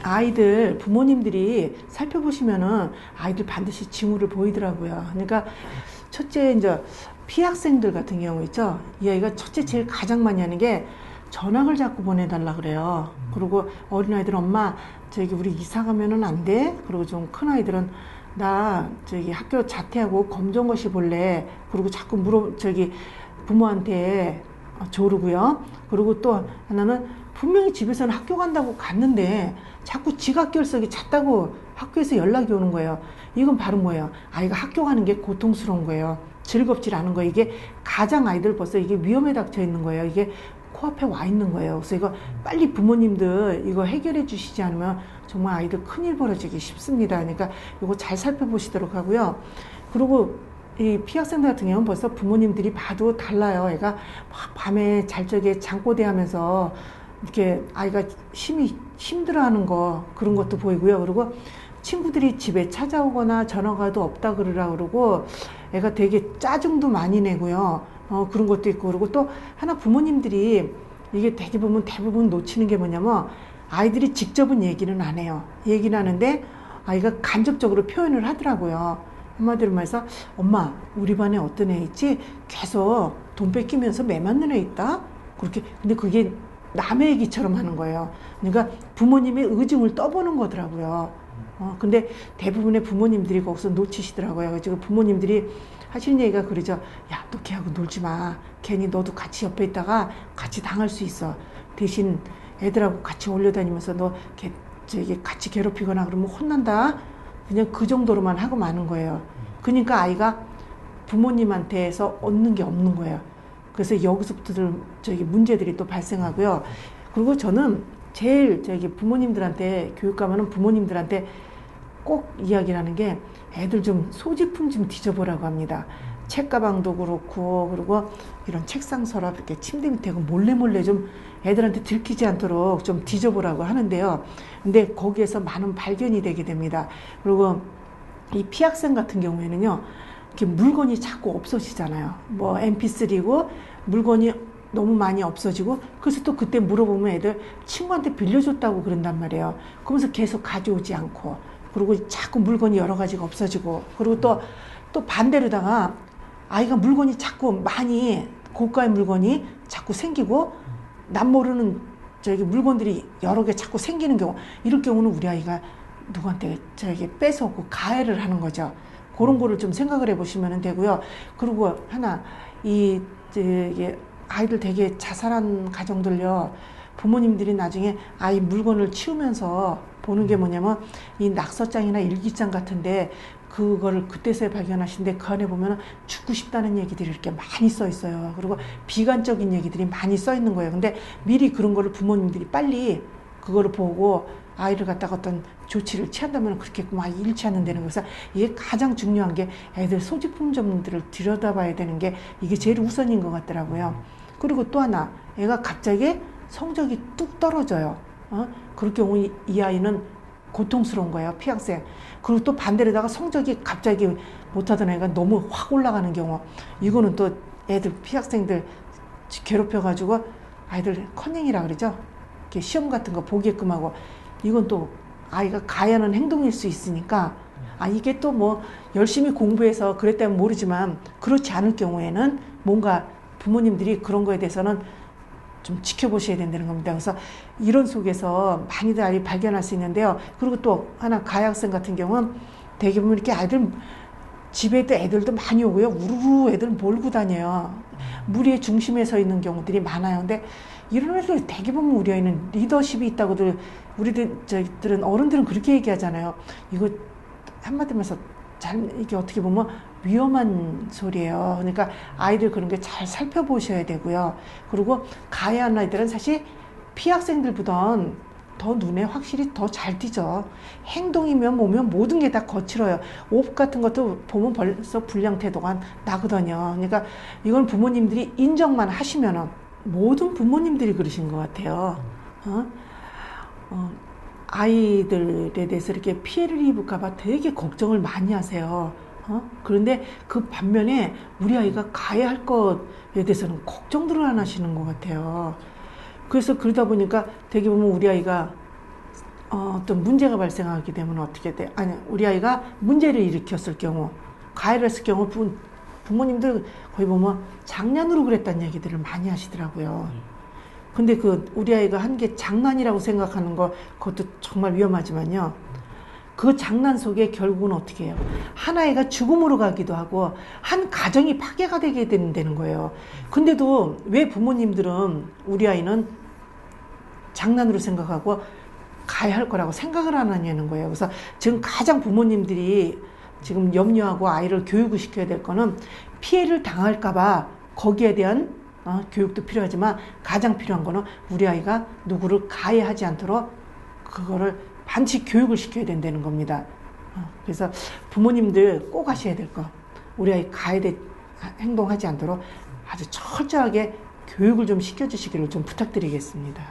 아이들 부모님들이 살펴보시면은 아이들 반드시 징후를 보이더라고요. 그러니까 첫째 이제 피학생들 같은 경우 있죠. 이 아이가 첫째 제일 가장 많이 하는 게 전학을 자꾸 보내달라 그래요. 그리고 어린아이들은 엄마 저기 우리 이사 가면은 안 돼? 그리고 좀 큰 아이들은 나 저기 학교 자퇴하고 검정고시 볼래? 그리고 자꾸 저기 부모한테 조르고요. 그리고 또 하나는 분명히 집에서는 학교 간다고 갔는데 자꾸 지각 결석이 잦다고 학교에서 연락이 오는 거예요. 이건 바로 뭐예요? 아이가 학교 가는 게 고통스러운 거예요. 즐겁질 않은 거예요. 이게 가장 아이들 벌써 이게 위험에 닥쳐 있는 거예요. 이게 코앞에 와 있는 거예요. 그래서 이거 빨리 부모님들 이거 해결해 주시지 않으면 정말 아이들 큰일 벌어지기 쉽습니다. 그러니까 이거 잘 살펴보시도록 하고요. 그리고 이 피학생들 같은 경우는 벌써 부모님들이 봐도 달라요. 애가 막 밤에 잘 적에 잠꼬대 하면서 이렇게 아이가 힘들어하는 거 그런 것도 보이고요. 그리고 친구들이 집에 찾아오거나 전화가도 없다 그러고 애가 되게 짜증도 많이 내고요. 그런 것도 있고. 그리고 또 하나 부모님들이 이게 되게 보면 대부분 놓치는 게 뭐냐면 아이들이 직접은 얘기는 안 해요. 얘기는 하는데 아이가 간접적으로 표현을 하더라고요. 한마디로 말해서 엄마 우리 반에 어떤 애 있지? 계속 돈 뺏기면서 매 맞는 애 있다? 그렇게. 근데 그게 남의 얘기처럼 하는 거예요. 그러니까 부모님의 의중을 떠보는 거더라고요. 근데 대부분의 부모님들이 거기서 놓치시더라고요. 그래서 부모님들이 하시는 얘기가 그러죠. 야, 너 걔하고 놀지 마. 괜히 너도 같이 옆에 있다가 같이 당할 수 있어. 대신 애들하고 같이 올려다니면서 너 저기 같이 괴롭히거나 그러면 혼난다. 그냥 그 정도로만 하고 마는 거예요. 그러니까 아이가 부모님한테서 얻는 게 없는 거예요. 그래서 여기서부터 저기 문제들이 또 발생하고요. 그리고 저는 제일 저기 부모님들한테 교육 가면은 부모님들한테 꼭 이야기를 하는 게 애들 좀 소지품 좀 뒤져보라고 합니다. 책가방도 그렇고 그리고 이런 책상 서랍 이렇게 침대 밑에 몰래 좀 애들한테 들키지 않도록 좀 뒤져보라고 하는데요. 근데 거기에서 많은 발견이 되게 됩니다. 그리고 이 피학생 같은 경우에는요. 이렇게 물건이 자꾸 없어지잖아요. 뭐 mp3고 물건이 너무 많이 없어지고 그래서 또 그때 물어보면 애들 친구한테 빌려줬다고 그런단 말이에요. 그러면서 계속 가져오지 않고 그리고 자꾸 물건이 여러 가지가 없어지고 그리고 또 반대로다가 아이가 물건이 자꾸 많이 고가의 물건이 자꾸 생기고 남 모르는 저기 물건들이 여러 개 자꾸 생기는 경우 이럴 경우는 우리 아이가 누구한테 저기 뺏어오고 가해를 하는 거죠. 그런 거를 좀 생각을 해보시면 되고요. 그리고 하나 저기 아이들 되게 자살한 가정들요. 부모님들이 나중에 아이 물건을 치우면서 보는 게 뭐냐면 이 낙서장이나 일기장 같은데 그거를 그때서야 발견하시는데 그 안에 보면 죽고 싶다는 얘기들이 이렇게 많이 써 있어요. 그리고 비관적인 얘기들이 많이 써 있는 거예요. 근데 미리 그런 거를 부모님들이 빨리 그거를 보고 아이를 갖다가 어떤 조치를 취한다면 그렇게 막 잃지 않는다는 거죠. 그래서 이게 가장 중요한 게 애들 소지품점들을 들여다봐야 되는 게 이게 제일 우선인 것 같더라고요. 그리고 또 하나 애가 갑자기 성적이 뚝 떨어져요. 그럴 경우 이 아이는 고통스러운 거예요. 피학생. 그리고 또 반대로다가 성적이 갑자기 못하던 애가 너무 확 올라가는 경우 이거는 또 애들 피학생들 괴롭혀가지고 아이들 커닝이라 그러죠. 이렇게 시험 같은 거 보게끔 하고 이건 또 아이가 가해하는 행동일 수 있으니까 이게 또 뭐 열심히 공부해서 그랬다면 모르지만 그렇지 않을 경우에는 뭔가 부모님들이 그런 거에 대해서는 좀 지켜보셔야 된다는 겁니다. 그래서 이런 속에서 많이들 아이 발견할 수 있는데요. 그리고 또 하나 가해 학생 같은 경우는 되게 보면 이렇게 아이들 집에도 애들도 많이 오고요. 우르르 애들 몰고 다녀요. 무리의 중심에 서 있는 경우들이 많아요. 근데 이런 애들 되게 보면 우리 아이는 리더십이 있다고들 저희들은 어른들은 그렇게 얘기하잖아요. 이거 한마디로 해서 이게 어떻게 보면 위험한 소리예요. 그러니까 아이들 그런 게 잘 살펴보셔야 되고요. 그리고 가해하는 아이들은 사실 피학생들보단 더 눈에 확실히 더 잘 띄죠. 행동이면 뭐면 모든 게 다 거칠어요. 옷 같은 것도 보면 벌써 불량 태도가 나거든요. 그러니까 이건 부모님들이 인정만 하시면은 모든 부모님들이 그러신 것 같아요. 아이들에 대해서 이렇게 피해를 입을까봐 되게 걱정을 많이 하세요. 그런데 그 반면에 우리 아이가 가해할 것에 대해서는 걱정들을 안 하시는 것 같아요. 그래서 그러다 보니까 되게 보면 우리 아이가 어떤 문제가 발생하게 되면 어떻게 돼? 아니, 우리 아이가 문제를 일으켰을 경우, 가해를 했을 경우 부모님들 거의 보면 장난으로 그랬다는 얘기들을 많이 하시더라고요. 근데 우리 아이가 한 게 장난이라고 생각하는 거, 그것도 정말 위험하지만요. 그 장난 속에 결국은 어떻게 해요? 한 아이가 죽음으로 가기도 하고, 한 가정이 파괴가 되게 되는 거예요. 근데도 왜 부모님들은 우리 아이는 장난으로 생각하고 가해할 거라고 생각을 안 하냐는 거예요. 그래서 지금 가장 부모님들이 지금 염려하고 아이를 교육을 시켜야 될 거는 피해를 당할까봐 거기에 대한 교육도 필요하지만 가장 필요한 거는 우리 아이가 누구를 가해하지 않도록 그거를 반드시 교육을 시켜야 된다는 겁니다. 그래서 부모님들 꼭 하셔야 될 거, 우리 아이 가해 행동하지 않도록 아주 철저하게 교육을 좀 시켜주시기를 좀 부탁드리겠습니다.